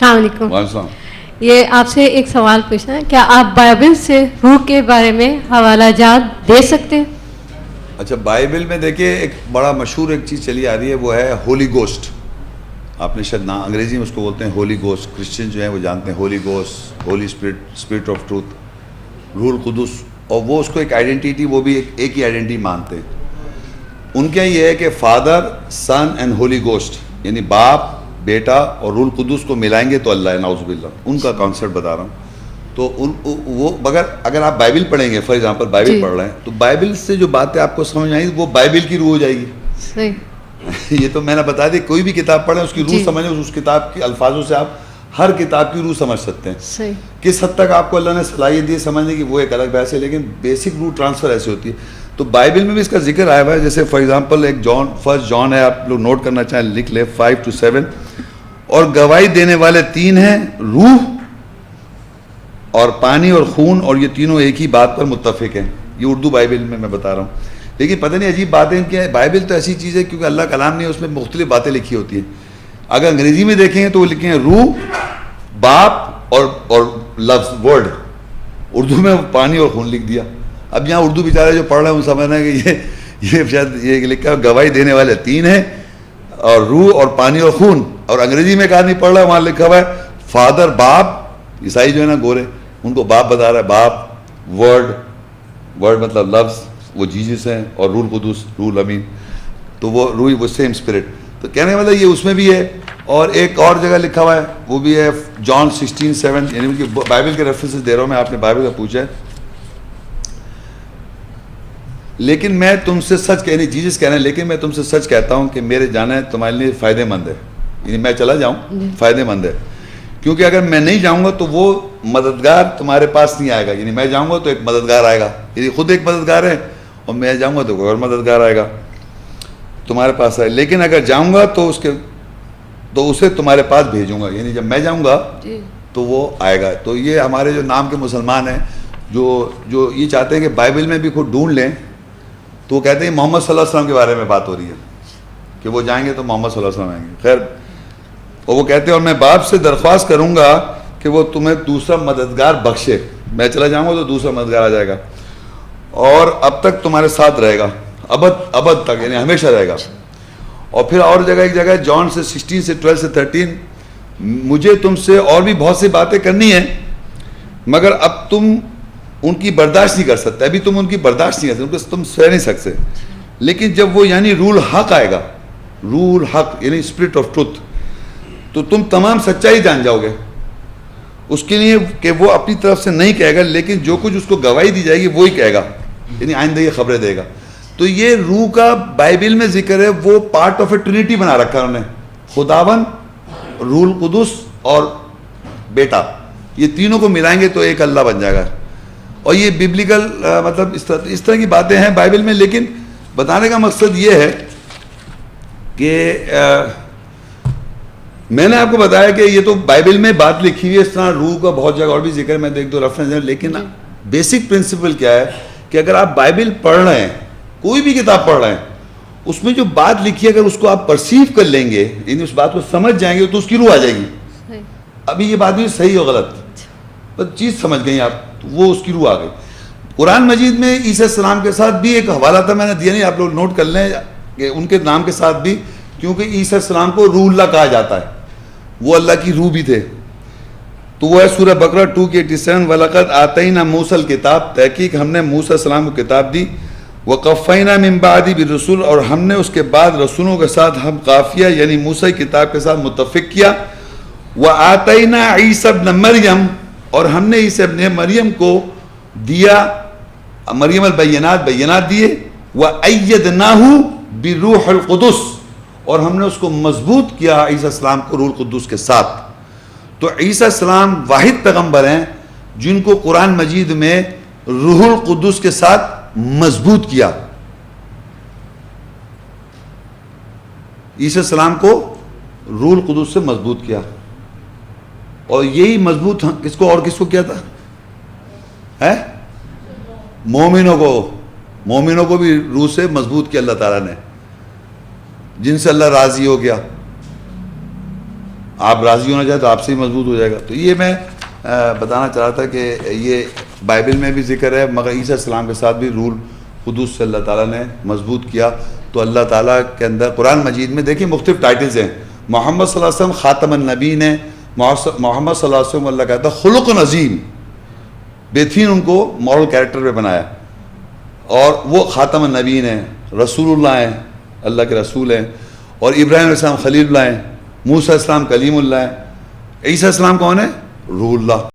السلام علیکم. وعلیکم. یہ آپ سے ایک سوال پوچھنا ہے, کیا آپ بائبل سے روح کے بارے میں حوالہ جات دے سکتے ہیں؟ اچھا, بائبل میں دیکھیے ایک بڑا مشہور ایک چیز چلی آ رہی ہے, وہ ہے ہولی گوسٹ. آپ نے شاید انگریزی میں اس کو بولتے ہیں ہولی گوسٹ. کرسچن جو ہیں وہ جانتے ہیں holy ghost, holy spirit, spirit of truth, روح القدس. اور وہ اس کو ایک آئیڈینٹی, وہ بھی ایک ہی آئیڈینٹی مانتے ہیں. ان کے یہ ہے کہ father, son and holy ghost, یعنی باپ, بیٹا اور روح القدس کو ملائیں گے تو اللہ ہے, نعوذ باللہ. ان کا کانسیپٹ بتا رہا ہوں. تو وہ اگر آپ بائبل پڑھیں گے, فار ایگزامپل بائبل پڑھ رہے ہیں, تو بائبل سے جو باتیں آپ کو سمجھ آئیں وہ بائبل کی روح ہو جائے گی. صحیح. یہ تو میں نے بتا دی, کوئی بھی کتاب پڑھیں اس کی روح سمجھیں, اس کتاب کے الفاظوں سے آپ ہر کتاب کی روح سمجھ سکتے ہیں. صحیح. کس حد تک آپ کو اللہ نے صلاحیت دی سمجھنے کی وہ ایک الگ بحث ہے, لیکن بیسک روح ٹرانسفر ایسی ہوتی ہے. تو بائبل میں بھی اس کا ذکر آیا ہوا ہے. جیسے فار ایگزامپل ایک فرسٹ جان ہے, آپ لوگ نوٹ کرنا چاہیں لکھ لیں, 5-7. اور گواہی دینے والے 3 ہیں, روح اور پانی اور خون, اور یہ تینوں ایک ہی بات پر متفق ہیں. یہ اردو بائبل میں بتا رہا ہوں. لیکن پتہ نہیں عجیب باتیں کیا ہے, بائبل تو ایسی چیز ہے کیونکہ اللہ کلام نہیں ہے, اس میں مختلف باتیں لکھی ہوتی ہیں. اگر انگریزی میں دیکھیں گے تو وہ لکھیں گے روح, باپ اور لفظ ورڈ. اردو میں پانی اور خون لکھ دیا. اب یہاں اردو بیچارے جو پڑھ رہے ہیں وہ سمجھ رہے ہیں کہ یہ شاید یہ لکھا ہے گواہی دینے والے 3 ہیں, اور روح اور پانی اور خون. اور انگریزی میں ایک آدمی پڑھ رہا ہے, وہاں لکھا ہوا ہے فادر, باپ. عیسائی جو ہے نا گورے, ان کو باپ بتا رہا ہے, باپ, ورڈ مطلب لفظ, وہ جیزس ہیں, اور روح القدس, روح الامین. تو وہ روح, وہ سیم اسپرٹ. تو کہنے کا مطلب یہ اس میں بھی ہے. اور ایک اور جگہ لکھا ہوا ہے, وہ بھی ہے جان 16:7, یعنی کہ بائبل کے ریفرنسز دے رہا ہوں میں, آپ نے بائبل کا پوچھا ہے. لیکن میں تم سے سچ کہنی, جیزس کہہ رہے ہیں, لیکن میں تم سے سچ کہتا ہوں کہ میرے جانا تمہارے لیے فائدہ مند ہے. یعنی میں چلا جاؤں فائدہ مند ہے, کیونکہ اگر میں نہیں جاؤں گا تو وہ مددگار تمہارے پاس نہیں آئے گا. یعنی میں جاؤں گا تو ایک مددگار آئے گا, یعنی خود ایک مددگار ہے, اور میں جاؤں گا تو کوئی اور مددگار آئے گا تمہارے پاس آئے. لیکن اگر جاؤں گا تو اسے تمہارے پاس بھیجوں گا. یعنی جب میں جاؤں گا تو وہ آئے گا. تو یہ ہمارے جو نام کے مسلمان ہیں جو یہ چاہتے ہیں کہ بائبل میں بھی خود ڈھونڈ لیں, تو وہ کہتے ہیں محمد صلی اللہ علیہ وسلم کے بارے میں بات ہو رہی ہے کہ وہ جائیں گے تو محمد صلی اللہ علیہ وسلم آئیں گے. خیر, اور وہ کہتے ہیں اور میں باپ سے درخواست کروں گا کہ وہ تمہیں دوسرا مددگار بخشے. میں چلا جاؤں گا تو دوسرا مددگار آ جائے گا, اور اب تک تمہارے ساتھ رہے گا, ابد تک, یعنی ہمیشہ رہے گا. اور پھر اور جگہ ایک جگہ جان 16:12-13, مجھے تم سے اور بھی بہت سی باتیں کرنی ہیں, مگر اب تم ان کی برداشت نہیں کر سکتے. ابھی تم ان کی برداشت نہیں کر سکتے, تم سہ نہیں سکتے. لیکن جب وہ یعنی روح الحق آئے گا, روح الحق یعنی اسپرٹ آف ٹروتھ, تو تم تمام سچائی جان جاؤ گے. اس کے لیے کہ وہ اپنی طرف سے نہیں کہے گا, لیکن جو کچھ اس کو گواہی دی جائے گی وہی کہے گا, یعنی آئندہ یہ خبریں دے گا. تو یہ روح کا بائبل میں ذکر ہے, وہ پارٹ آف اے ٹرینٹی بنا رکھا ہے انہوں نے. خداون, روح القدس اور بیٹا, یہ تینوں کو ملائیں گے تو ایک اللہ بن جائے گا. اور یہ ببلیکل مطلب اس طرح کی باتیں ہیں بائبل میں. لیکن بتانے کا مقصد یہ ہے کہ میں نے آپ کو بتایا کہ یہ تو بائبل میں بات لکھی ہوئی ہے, اس طرح روح کا بہت جگہ اور بھی ذکر ہے, میں ایک دو ریفرنس ہیں. لیکن بیسک پرنسپل کیا ہے کہ اگر آپ بائبل پڑھ رہے ہیں, کوئی بھی کتاب پڑھ رہے ہیں, اس میں جو بات لکھی ہے اگر اس کو آپ پرسیو کر لیں گے, یعنی اس بات کو سمجھ جائیں گے, تو اس کی روح آ جائے گی. ابھی یہ بات نہیں صحیح ہو غلط, بس چیز سمجھ گئی آپ, وہ اس کی روح آ گئی. قرآن مجید میں عیسیٰ السلام کے ساتھ بھی ایک حوالہ تھا, میں نے دیا نہیں, آپ لوگ نوٹ کر لیں کہ ان کے نام کے ساتھ بھی, کیونکہ عیسیٰ السلام کو روح اللہ کہا جاتا ہے, وہ اللہ کی روح بھی تھے. تو وہ ہے سورہ بقرہ 2:87, وَلَقَدْ آتَيْنَا مُوسَى الْكِتَابَ, تحقیق ہم نے موسیٰ السلام کو کتاب دی. وَقَفَّيْنَا مِن بَعْدِ بِالرُّسُلِ, اور ہم نے اس کے بعد رسولوں کے ساتھ ہم قافیہ یعنی موسیٰ کی کتاب کے ساتھ متفق کیا. وَآتَيْنَا عِيسَى ابْنَ مَرْيَمَ, اور ہم نے عیسیٰ ابن مریم کو دیا, مریم البینات, بینات دیے. وَأَيَّدْنَاهُ بِرُوحِ الْقُدُسِ, اور ہم نے اس کو مضبوط کیا عیسیٰ السلام کو روح القدس کے ساتھ. تو عیسیٰ السلام واحد پیغمبر ہیں جن کو قرآن مجید میں روح القدس کے ساتھ مضبوط کیا. عیسیٰ السلام کو روح القدس سے مضبوط کیا, اور یہی مضبوط کس کو اور کس کو کیا تھا؟ مومنوں کو بھی روح سے مضبوط کیا اللہ تعالیٰ نے, جن سے اللہ راضی ہو گیا. آپ راضی ہونا چاہے تو آپ سے ہی مضبوط ہو جائے گا. تو یہ میں بتانا چاہ رہا تھا کہ یہ بائبل میں بھی ذکر ہے، مگر عیسیٰ السلام کے ساتھ بھی رول قدوس سے اللہ تعالیٰ نے مضبوط کیا. تو اللہ تعالیٰ کے اندر قرآن مجید میں دیکھیں مختلف ٹائٹلز ہیں. محمد صلی اللہ علیہ وسلم خاتم النبیین ہیں. محمد صلی اللہ علیہ وسلم اللہ کہتا ہے خلق عظیم، بہترین ان کو مورل کیریکٹر پہ بنایا، اور وہ خاتم النبیین ہیں، رسول اللہ ہیں، اللہ کے رسول ہیں. اور ابراہیم علیہ السلام خلیل اللہ ہیں، موسیٰ علیہ السلام کلیم اللہ ہیں. عیسیٰ السلام کون ہے؟ روح اللہ.